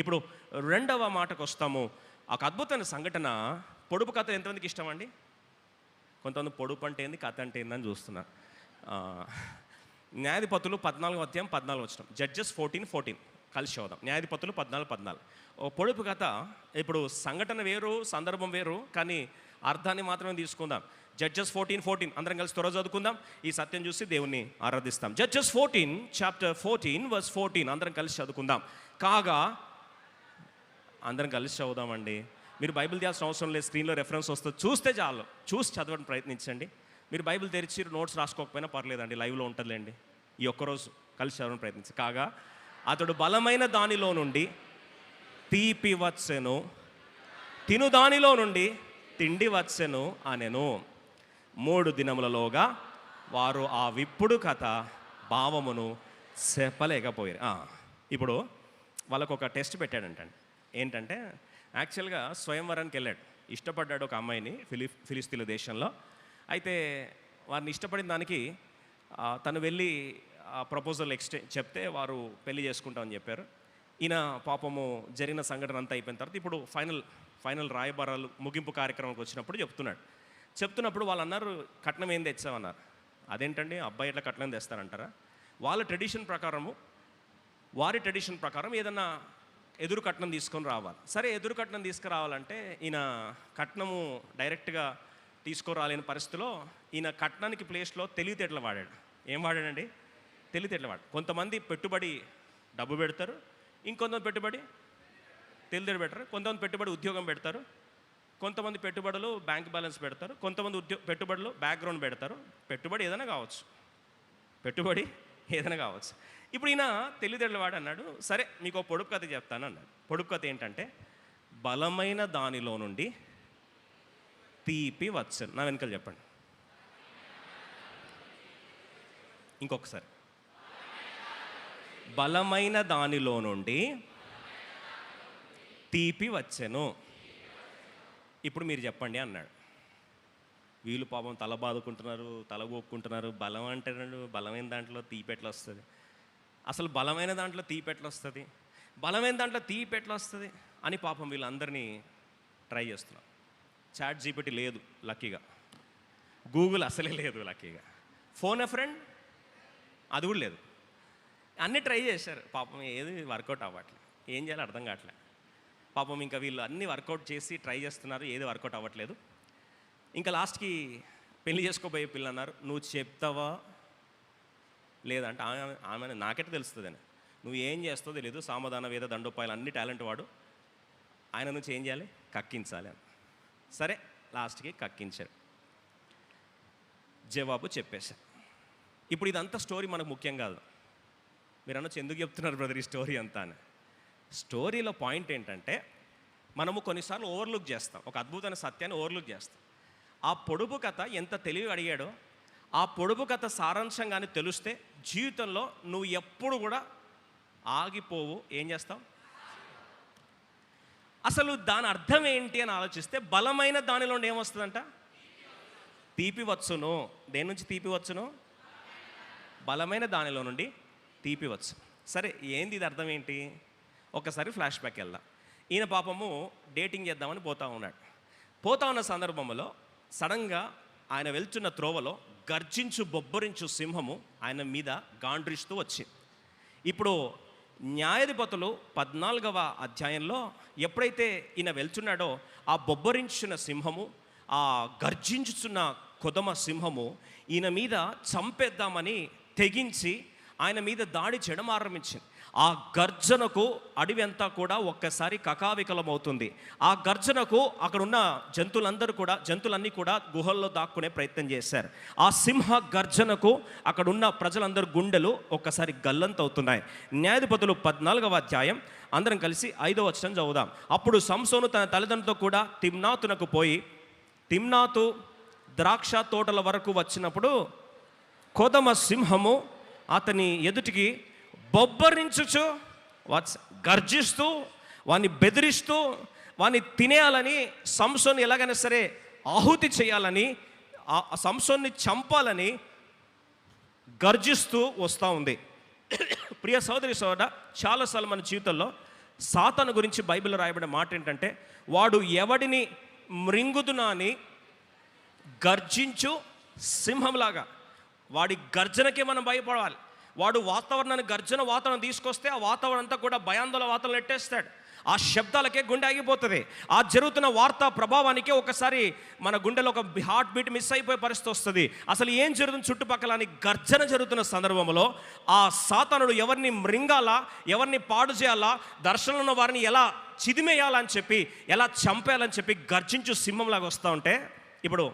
ఇప్పుడు రెండవ మాటకు వస్తాము. ఒక అద్భుతమైన సంఘటన. పొడుపు కథ ఎంతమందికి ఇష్టం అండి? కొంతమంది పొడుపు అంటే ఏంది, కథ అంటే ఏందని చూస్తున్నా. న్యాయాధిపతులు 14వ అధ్యాయం 14వ వచనం, జడ్జెస్ 14:14 కలిసి చదువుదాం. న్యాయాధిపతులు 14:14. ఓ పొడుపు కథ. ఇప్పుడు సంఘటన వేరు, సందర్భం వేరు, కానీ అర్థాన్ని మాత్రమే తీసుకుందాం. జడ్జెస్ 14:14 అందరం కలిసి త్వరగా చదువుకుందాం. ఈ సత్యం చూసి దేవుణ్ణి ఆరాధిస్తాం. జడ్జెస్ 14 చాప్టర్ 14 వర్స్ 14 అందరం కలిసి చదువుకుందాం. కాగా అందరం కలిసి చదువుదామండి. మీరు బైబిల్ తీయాల్సిన అవసరం లేదు, స్క్రీన్లో రెఫరెన్స్ వస్తుంది, చూస్తే చాలు. చూసి చదవడానికి ప్రయత్నించండి. మీరు బైబిల్ తెరిచి నోట్స్ రాసుకోకపోయినా పర్లేదండి, లైవ్లో ఉంటుందిలేండి. ఈ ఒక్కరోజు కలిసి చదవడానికి ప్రయత్నించి. కాగా అతడు బలమైన దానిలో నుండి తీపి వచ్చెను, తిను దానిలో నుండి తిండి వచ్చెను అనెను. 3 దినములలోగా వారు ఆ విప్పుడు కథ భావమును చెప్పలేకపోయారు. ఇప్పుడు వాళ్ళకు ఒక టెస్ట్ పెట్టాడంటండి. ఏంటంటే యాక్చువల్గా స్వయంవరానికి వెళ్ళాడు, ఇష్టపడ్డాడు ఒక అమ్మాయిని ఫిలిస్తీన్ల దేశంలో. అయితే వారిని ఇష్టపడిన దానికి తను వెళ్ళి ప్రపోజల్ చెప్తే వారు పెళ్లి చేసుకుంటామని చెప్పారు. ఈయన పాపము జరిగిన సంఘటన అంతా అయిపోయిన తర్వాత ఇప్పుడు ఫైనల్ రాయబారాలు ముగింపు కార్యక్రమానికి వచ్చినప్పుడు చెప్తున్నప్పుడు వాళ్ళు అన్నారు, కట్నం ఏం తెచ్చామన్నారు. అదేంటండి అబ్బాయి ఎట్లా కట్నం తెస్తారంటారా? వారి ట్రెడిషన్ ప్రకారం ఏదన్నా ఎదురు కట్నం తీసుకొని రావాలి. సరే, ఎదురు కట్నం తీసుకురావాలంటే ఈయన కట్నము డైరెక్ట్గా తీసుకురాలేని పరిస్థితిలో ఈయన కట్నానికి ప్లేస్లో తెలివితేటలు వాడాడు. ఏం వాడాడండి? తెలివితేటలు వాడు. కొంతమంది పెట్టుబడి డబ్బు పెడతారు, ఇంకొంతమంది పెట్టుబడి తెలివితేటలు పెడతారు, కొంతమంది పెట్టుబడి ఉద్యోగం పెడతారు, కొంతమంది పెట్టుబడులు బ్యాంక్ బ్యాలెన్స్ పెడతారు, కొంతమంది పెట్టుబడులు బ్యాక్గ్రౌండ్ పెడతారు. పెట్టుబడి ఏదైనా కావచ్చు. ఇప్పుడు ఈయన తెలివితేటలు వాడు అన్నాడు, సరే మీకు ఒక పొడుపు కథ చెప్తాను అన్నాడు. పొడుపు కథ ఏంటంటే, బలమైన దానిలో నుండి తీపి వచ్చెను. నా వెనకాల చెప్పండి ఇంకొకసారి. బలమైన దానిలో నుండి తీపి వచ్చెను. ఇప్పుడు మీరు చెప్పండి అన్నాడు. వీళ్ళు పాపం తల బాదుకుంటున్నారు, తల గోక్కుంటున్నారు. బలం అంటారు, బలమైన దాంట్లో తీపెట్ల వస్తుంది. అసలు బలమైన దాంట్లో తీపెట్ల వస్తుంది, బలమైన దాంట్లో తీపెట్ల వస్తుంది అని పాపం వీళ్ళందరినీ ట్రై చేస్తున్నాం. చాట్ జీపీటీ లేదు లక్కీగా, గూగుల్ అసలే లేదు లక్కీగా, ఫోన్ ఎ ఫ్రెండ్ అది కూడా లేదు. అన్నీ ట్రై చేశారు, పాపం ఏది వర్కౌట్ అవ్వట్లేదు. ఏం చేయాలో అర్థం కావట్లేదు పాపం. ఇంకా వీళ్ళు అన్నీ వర్కౌట్ చేసి ట్రై చేస్తున్నారు, ఏది వర్కౌట్ అవ్వట్లేదు. ఇంకా లాస్ట్కి పెళ్లి చేసుకోబోయే పిల్ల అన్నారు, నువ్వు చెప్తావా లేదంటే ఆమె నాకెట్లా తెలుస్తుందని, నువ్వు ఏం చేస్తావు తెలియదు, సామధాన వేద దండోపాయాలు అన్ని టాలెంట్ వాడు, ఆయన నుంచి ఏం చేయాలి, కక్కించాలి అని. సరే, లాస్ట్కి కక్కించారు, జవాబు చెప్పేశారు. ఇప్పుడు ఇదంతా స్టోరీ మనకు ముఖ్యం కాదు. మీరు అనొచ్చు, ఎందుకు చెప్తున్నారు బ్రదర్ ఈ స్టోరీ అంతా అని. స్టోరీలో పాయింట్ ఏంటంటే, మనము కొన్నిసార్లు ఓవర్లుక్ చేస్తాం, ఒక అద్భుతమైన సత్యాన్ని ఓవర్లుక్ చేస్తాం. ఆ పొడుపు కథ ఎంత తెలివి అడిగాడో, ఆ పొడుపు కథ సారాంశంగానే తెలిస్తే జీవితంలో నువ్వు ఎప్పుడు కూడా ఆగిపోవు. ఏం చేస్తావు? అసలు దాని అర్థం ఏంటి అని ఆలోచిస్తే, బలమైన దానిలో ఏమొస్తుందంట? తీపి వచ్చును. దేని నుంచి తీపి వచ్చును? బలమైన దానిలో నుండి తీపి వచ్చు. సరే, ఏంది ఇది అర్థం ఏంటి? ఒకసారి ఫ్లాష్ బ్యాక్ వెళ్దాం. ఈయన పాపము డేటింగ్ చేద్దామని పోతా ఉన్న సందర్భంలో సడన్గా ఆయన వెళ్తున్న త్రోవలో గర్జించు బొబ్బరించు సింహము ఆయన మీద గాండ్రిస్తూ వచ్చింది. ఇప్పుడు న్యాయాధిపతులు 14వ అధ్యాయంలో ఎప్పుడైతే ఈయన వెళ్తున్నాడో, ఆ బొబ్బరించిన సింహము, ఆ గర్జించుచున్న కొదమ సింహము ఈయన మీద చంపేద్దామని తెగించి ఆయన మీద దాడి చేయడం ఆరంభించింది. ఆ గర్జనకు అడవి అంతా కూడా ఒక్కసారి కకావికలమవుతుంది. ఆ గర్జనకు అక్కడున్న జంతువులన్నీ కూడా గుహల్లో దాక్కునే ప్రయత్నం చేశారు. ఆ సింహ గర్జనకు అక్కడున్న ప్రజలందరూ గుండెలు ఒక్కసారి గల్లంతవుతున్నాయి. న్యాయాధిపతులు 14వ అధ్యాయం అందరం కలిసి 5వ వచనం చదువుదాం. అప్పుడు సంసోను తన తల్లిదండ్రులతో కూడా తిమ్నాతునకు పోయి, తిమ్నాతు ద్రాక్ష తోటల వరకు వచ్చినప్పుడు కొదమ సింహము అతని ఎదుటికి బొబ్బరించుచు గర్జిస్తూ వాన్ని బెదిరిస్తూ వాన్ని తినేయాలని, సంసోన్ని ఎలాగైనా సరే ఆహుతి చేయాలని, ఆ సంసోన్ని చంపాలని గర్జిస్తూ వస్తూ ఉంది. ప్రియ సోదరి సోదరుడా, చాలాసార్లు మన జీవితంలో సాతాను గురించి బైబిల్లో రాయబడిన మాట ఏంటంటే, వాడు ఎవడిని మృంగుదునా అని గర్జించు సింహంలాగా. వాడి గర్జనకే మనం భయపడాలి. వాడు వాతావరణాన్ని గర్జన వాతావరణం తీసుకొస్తే ఆ వాతావరణం అంతా కూడా భయాందోళన వాతావరణం నెట్టేస్తాడు. ఆ శబ్దాలకే గుండె ఆగిపోతుంది. ఆ జరుగుతున్న వార్తా ప్రభావానికే ఒకసారి మన గుండెలో ఒక హార్ట్ బీట్ మిస్ అయిపోయే పరిస్థితి వస్తుంది. అసలు ఏం జరుగుతుంది చుట్టుపక్కల అని గర్జన జరుగుతున్న సందర్భంలో ఆ సాతానుడు ఎవరిని మృంగాలా, ఎవరిని పాడు చేయాలా, దర్శనంలో ఉన్న వారిని ఎలా చిదిమేయాలని చెప్పి, ఎలా చంపేయాలని చెప్పి గర్జించు సింహంలాగా వస్తూ ఉంటే, ఇప్పుడు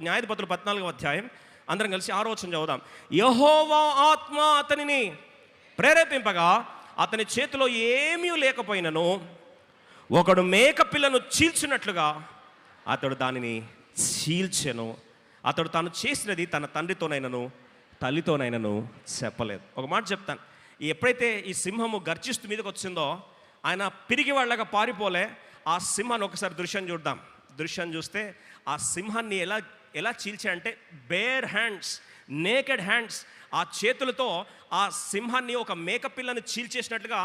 న్యాయాధిపతులు 14వ అధ్యాయం అందరం కలిసి 6వ వచనం చదువుదాం. యెహోవా ఆత్మ అతనిని ప్రేరేపింపగా అతని చేతిలో ఏమీ లేకపోయినను ఒకడు మేక పిల్లను చీల్చినట్లుగా అతడు దానిని చీల్చెను. అతడు తాను చేసినది తన తండ్రితోనైనను తల్లితోనైనను చెప్పలేదు. ఒక మాట చెప్తాను, ఎప్పుడైతే ఈ సింహము గర్జిస్తూ మీదకి వచ్చిందో ఆయన పిరిగి వాళ్ళగా పారిపోలే. ఆ సింహాన్ని ఒకసారి దృశ్యం చూద్దాం. దృశ్యం చూస్తే ఆ సింహాన్ని ఎలా చీల్చా అంటే బేర్ హ్యాండ్స్, నేకెడ్ హ్యాండ్స్, ఆ చేతులతో ఆ సింహాన్ని ఒక మేకపిల్లను చీల్చేసినట్లుగా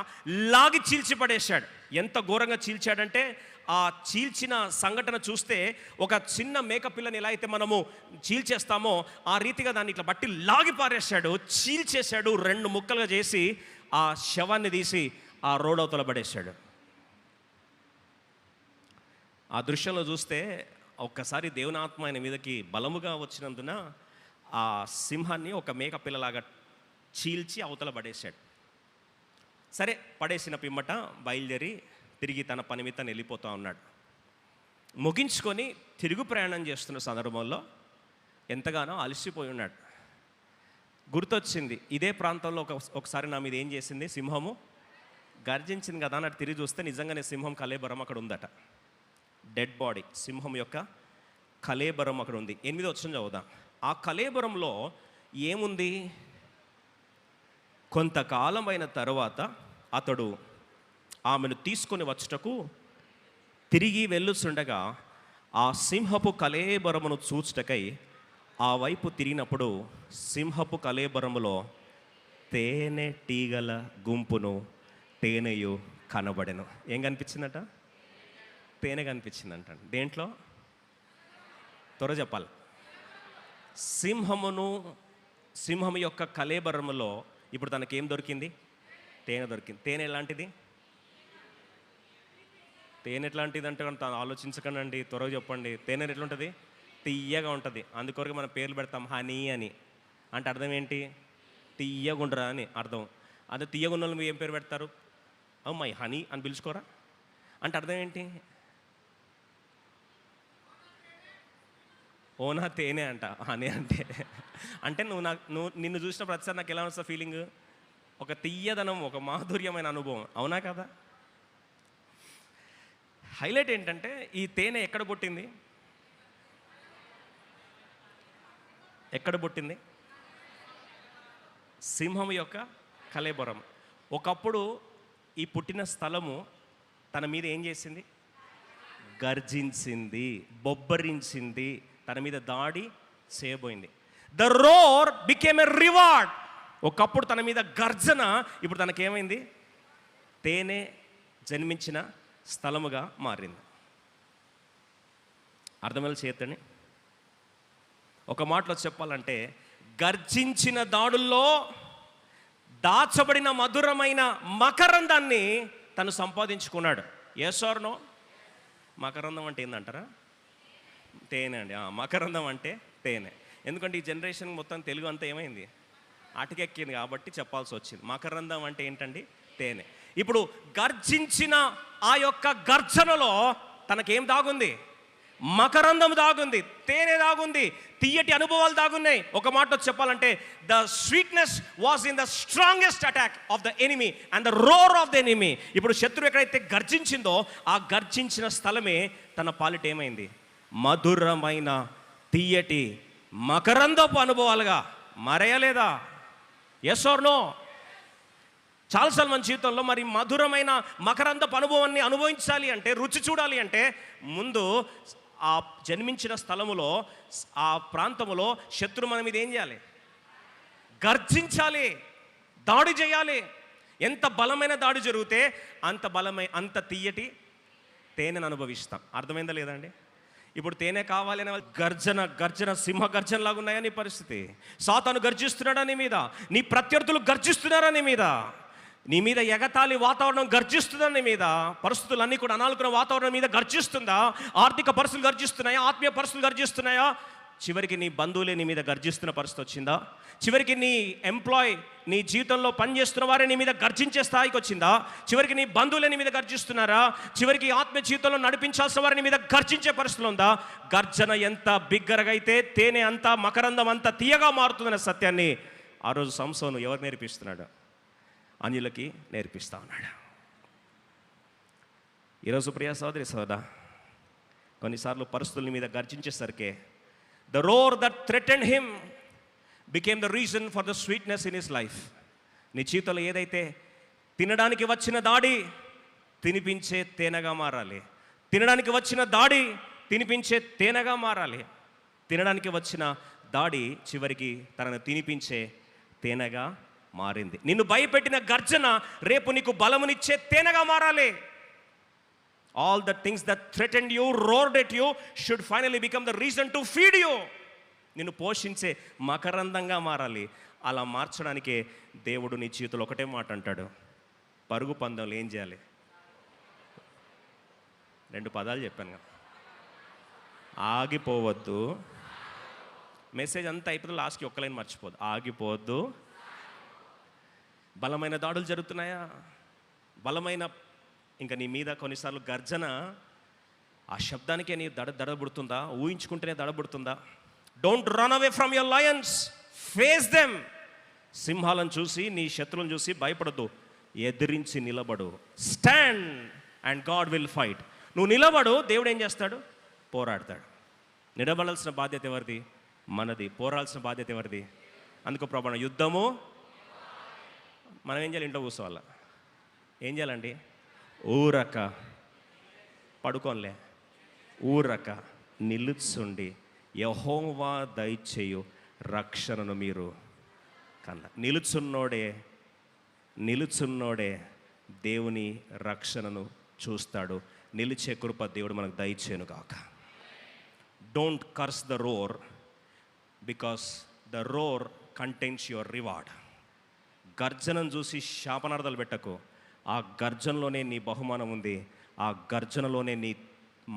లాగి చీల్చి పడేశాడు. ఎంత ఘోరంగా చీల్చాడంటే, ఆ చీల్చిన సంఘటన చూస్తే ఒక చిన్న మేకపిల్లని ఎలా అయితే మనము చీల్చేస్తామో ఆ రీతిగా దాన్ని ఇట్లా బట్టి లాగి పారేశాడు, చీల్చేశాడు. 2 ముక్కలుగా చేసి ఆ శవాన్ని తీసి ఆ రోడవతల పడేశాడు. ఆ దృశ్యంలో చూస్తే ఒక్కసారి దేవుని ఆత్మ ఆయన మీదకి బలముగా వచ్చినందున ఆ సింహాన్ని ఒక మేక పిల్లలాగా చీల్చి అవతల పడేశాడు. సరే, పడేసిన పిమ్మట బయలుదేరి తిరిగి తన పని మీద వెళ్ళిపోతూ ఉన్నాడు. ముగించుకొని తిరుగు ప్రయాణం చేస్తున్న సందర్భంలో ఎంతగానో అలసిపోయి ఉన్నాడు. గుర్తొచ్చింది, ఇదే ప్రాంతంలో ఒకసారి నా మీద ఏం చేసింది, సింహము గర్జించింది కదా అన్నట్టు తిరిగి చూస్తే నిజంగానే సింహం కళేబరం అక్కడ ఉందట. డెడ్ బాడీ, సింహం యొక్క కళేబరం అక్కడ ఉంది. 8వ వచనం చదువుదాం. ఆ కళేబరంలో ఏముంది? కొంతకాలమైన తర్వాత అతడు ఆమెను తీసుకొని వచ్చుటకు తిరిగి వెళ్ళుచుండగా ఆ సింహపు కళేబరమును చూచుటకై ఆ వైపు తిరిగినప్పుడు సింహపు కళేబరములో తేనె టీగల గుంపును తేనెయు కనబడెను. ఏం కనిపించిందట? తేనె కనిపించిందంట. దేంట్లో? త్వర చెప్పాలి. సింహం యొక్క కళేబరములో ఇప్పుడు తనకేం దొరికింది? తేనె దొరికింది. తేనె ఎలాంటిది? తేనె ఎట్లాంటిది అంటే ఆలోచించకండి, త్వరగా చెప్పండి. తేనె ఎట్లుంటుంది? తియ్యగా ఉంటుంది. అందుకొరకు మనం పేర్లు పెడతాం హనీ అని. అంటే అర్థం ఏంటి? తియ్యగుండరా అని అర్థం. అదే తియ్యగుండలు మీరు ఏం పేరు పెడతారు? అమ్మాయి హనీ అని పిలుచుకోరా అంటే అర్థం ఏంటి? ఓనా తేనె అంట హనీ అంటే నువ్వు నిన్ను చూసిన ప్రతిసారి నాకు ఎలా వస్తుంది ఫీలింగ్? ఒక తియ్యదనం, ఒక మాధుర్యమైన అనుభవం, అవునా కదా? హైలైట్ ఏంటంటే ఈ తేనె ఎక్కడ పుట్టింది? ఎక్కడ పుట్టింది? సింహం యొక్క కళేబరం. ఒకప్పుడు ఈ పుట్టిన స్థలము తన మీద ఏం చేసింది? గర్జించింది, బొబ్బరించింది, తన మీద దాడి చేయబోయింది. The roar became a reward. ఒకప్పుడు తన మీద గర్జన, ఇప్పుడు తనకేమైంది? తేనె జన్మించిన స్థలముగా మారింది. అర్థమయ్యేలా చేతండి. ఒక మాటలో చెప్పాలంటే గర్జించిన దాడుల్లో దాచబడిన మధురమైన మకరందాన్ని తను సంపాదించుకున్నాడు. Yes or no? మకరందం అంటే ఏందంటారా? తేనె అండి. మకరందం అంటే తేనె. ఎందుకంటే ఈ జనరేషన్ మొత్తం తెలుగు అంతా ఏమైంది? అటకెక్కింది కాబట్టి చెప్పాల్సి వచ్చింది. మకరందం అంటే ఏంటండి? తేనె. ఇప్పుడు గర్జించిన ఆ యొక్క గర్జనలో తనకేం దాగుంది? మకరందం దాగుంది, తేనె దాగుంది, తీయటి అనుభవాలు దాగున్నాయి. ఒక మాటలో చెప్పాలంటే the sweetness was in the strongest attack of the enemy and the roar of the enemy. ఇప్పుడు శత్రువు ఎక్కడైతే గర్జించిందో ఆ గర్జించిన స్థలమే తన పాలిట ఏమైంది? మధురమైన తీయటి మకరందపు అనుభవాలుగా మారేయలేదా? Yes or no? చాలాసార్లు మన జీవితంలో మరి మధురమైన మకరందపు అనుభవాన్ని అనుభవించాలి అంటే, రుచి చూడాలి అంటే ముందు ఆ జన్మించిన స్థలములో, ఆ ప్రాంతములో శత్రు మన మీద ఏం చేయాలి? గర్జించాలి, దాడి చేయాలి. ఎంత బలమైన దాడి జరిగితే అంత తీయటి తేనెను అనుభవిస్తాం. అర్థమైందా లేదా అండి? ఇప్పుడు తేనె కావాలి అనే గర్జన సింహ గర్జన లాగా ఉన్నాయా నీ పరిస్థితి? సాతాను గర్జిస్తున్నాడా నీ మీద? నీ ప్రత్యర్థులు గర్జిస్తున్నారా నీ మీద? నీ మీద ఎగతాళి వాతావరణం గర్జిస్తుందా నీ మీద? పరిస్థితులన్నీ కూడా అనానుకున్న వాతావరణం మీద గర్జిస్తుందా? ఆర్థిక పరిస్థితులు గర్జిస్తున్నాయా? ఆత్మీయ పరిస్థితులు గర్జిస్తున్నాయా? చివరికి నీ బంధువులే నీ మీద గర్జిస్తున్న పరిస్థితి వచ్చిందా? చివరికి నీ నీ జీవితంలో పనిచేస్తున్న వారే నీ మీద గర్జించే స్థాయికి వచ్చిందా? చివరికి నీ బంధువులే నీ మీద గర్జిస్తున్నారా? చివరికి ఆత్మీయ జీవితంలో నడిపించాల్సిన వారిని మీద గర్జించే పరిస్థితులు ఉందా? గర్జన ఎంత బిగ్గరగా అయితే తేనె అంతా మకరందం అంతా తీయగా మారుతుందనే సత్యాన్ని ఆ రోజు సంసోను ఎవరు నేర్పిస్తున్నాడు? అన్యులకి నేర్పిస్తా ఉన్నాడు. ఈరోజు ప్రియ సోదరి సోదరా, కొన్నిసార్లు పరిస్థితుల మీద గర్జించేసరికి the roar that threatened him became the reason for the sweetness in his life. నీ జీవితంలో ఏదైతే తినడానికి వచ్చిన దాడి తినిపించే తేనెగా మారాలి. తినడానికి వచ్చిన దాడి తినిపించే తేనెగా మారాలి. తినడానికి వచ్చిన దాడి చివరికి తనను తినిపించే తేనెగా మారింది. నిన్ను భయపెట్టిన గర్జన రేపు నీకు బలమునిచ్చే తేనెగా మారాలి. All the things that threatened you, roared at you, should finally become the reason to feed you. నిన్ను పోషించే మకరందంగా మారాలి. అలా మార్చడానికే దేవుడు నీ జీవితంలో ఒకటే మాట అంటాడు, పరుగు పందెంలో ఏం చేయాలి? 2 పదాలు చెప్పాను కదా, ఆగిపోవద్దు. మెసేజ్ అంతా అయిపోతుంది, లాస్ట్కి ఒక్క లైన్ మర్చిపోద్దు, ఆగిపోవద్దు. బలమైన దాడులు జరుగుతున్నాయా? ఇంకా నీ మీద కొన్నిసార్లు గర్జన, ఆ శబ్దానికే నీ దడబుడుతుందా? ఊహించుకుంటేనే దడబుడుతుందా? Don't run away from your lions, face them. సింహాలను చూసి, నీ శత్రువులను చూసి భయపడద్దు, ఎదిరించి నిలబడు. Stand and God will fight. నువ్వు నిలబడు, దేవుడు ఏం చేస్తాడు? పోరాడతాడు. నిలబడాల్సిన బాధ్యత ఎవరిది? మనది. పోరాడాల్సిన బాధ్యత ఎవరిది? అందుకో ప్రభావం యుద్ధము. మనం ఏం చేయాలి? ఇంట్లో కూర్చోవాలా? ఏం చేయాలండి? ఊరక పడుకోలే, ఊరక నిలుచుండి యెహోవా దయచేయు రక్షణను మీరు కన్నా. నిలుచున్నోడే దేవుని రక్షణను చూస్తాడు. నిలిచే కృప దేవుడు మనకు దయచేయను గాక. Don't curse the roar, because the roar contains your reward. గర్జనను చూసి శాపనార్థాలు పెట్టకు. ఆ గర్జనలోనే నీ బహుమానం ఉంది. ఆ గర్జనలోనే నీ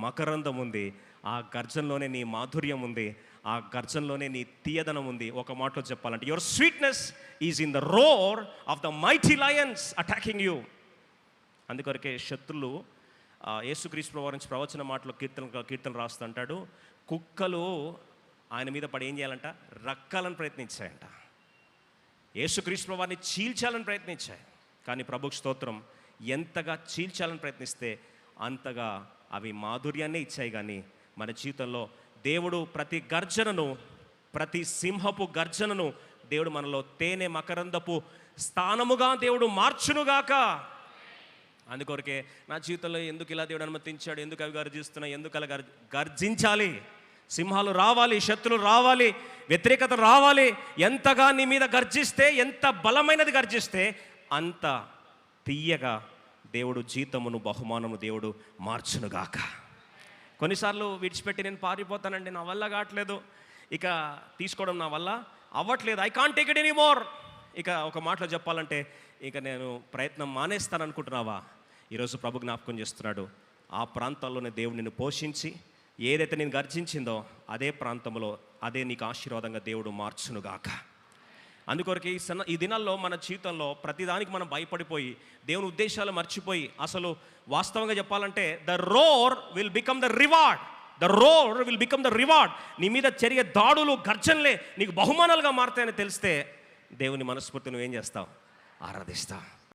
మకరందం ఉంది. ఆ గర్జనలోనే నీ మాధుర్యం ఉంది. ఆ గర్జనలోనే నీ తీయదనం ఉంది. ఒక మాటలో చెప్పాలంటే your sweetness is in the roar of the mighty lions attacking you. అందుకొరకే శత్రులు యేసుక్రీస్తు ప్రభువు నుంచి ప్రవచన మాటలో కీర్తన రాస్తుంటాడు, కుక్కలు ఆయన మీద పడి ఏం చేయాలంట? రక్కాలని ప్రయత్నించాయంట. యేసుక్రీస్తు ప్రభువుని చీల్చాలని ప్రయత్నించాయి. కానీ ప్రభుకు స్తోత్రం, ఎంతగా చీల్చాలని ప్రయత్నిస్తే అంతగా అవి మాధుర్యాన్నే ఇచ్చాయి. కానీ మన జీవితంలో దేవుడు ప్రతి గర్జనను, ప్రతి సింహపు గర్జనను దేవుడు మనలో తేనె మకరందపు స్థానముగా దేవుడు మార్చునుగాక. అందుకొరకే నా జీవితంలో ఎందుకు ఇలా దేవుడు అనుమతించాడు, ఎందుకు అవి గర్జిస్తున్నాయి, ఎందుకు అలా గర్జించాలి? సింహాలు రావాలి, శత్రులు రావాలి, వ్యతిరేకత రావాలి. ఎంతగా నీ మీద గర్జిస్తే, ఎంత బలమైనది గర్జిస్తే అంత తీయగా దేవుడు జీతమును, బహుమానము దేవుడు మార్చునుగాక. కొన్నిసార్లు విడిచిపెట్టి నేను పారిపోతానండి, నా వల్ల కావట్లేదు, ఇక తీసుకోవడం నా వల్ల అవ్వట్లేదు, I can't take it any more. ఇక ఒక మాటలో చెప్పాలంటే ఇక నేను ప్రయత్నం మానేస్తాను అనుకుంటున్నావా? ఈరోజు ప్రభు జ్ఞాపకం చేస్తున్నాడు, ఆ ప్రాంతాల్లోనే దేవుడు నిన్ను పోషించి ఏదైతే నేను గర్జించిందో అదే ప్రాంతంలో అదే నీకు ఆశీర్వాదంగా దేవుడు మార్చునుగాక. అందుకొరకు ఈ దినాల్లో మన జీవితంలో ప్రతిదానికి మనం భయపడిపోయి దేవుని ఉద్దేశాలు మర్చిపోయి, అసలు వాస్తవంగా చెప్పాలంటే the roar will become the reward. The roar will become the reward. నీ మీద జరిగే దాడులు, గర్జనలే నీకు బహుమానాలుగా మారుతాయని తెలిస్తే దేవుని మనస్ఫూర్తి నువ్వేం చేస్తావు? ఆరాధిస్తావు.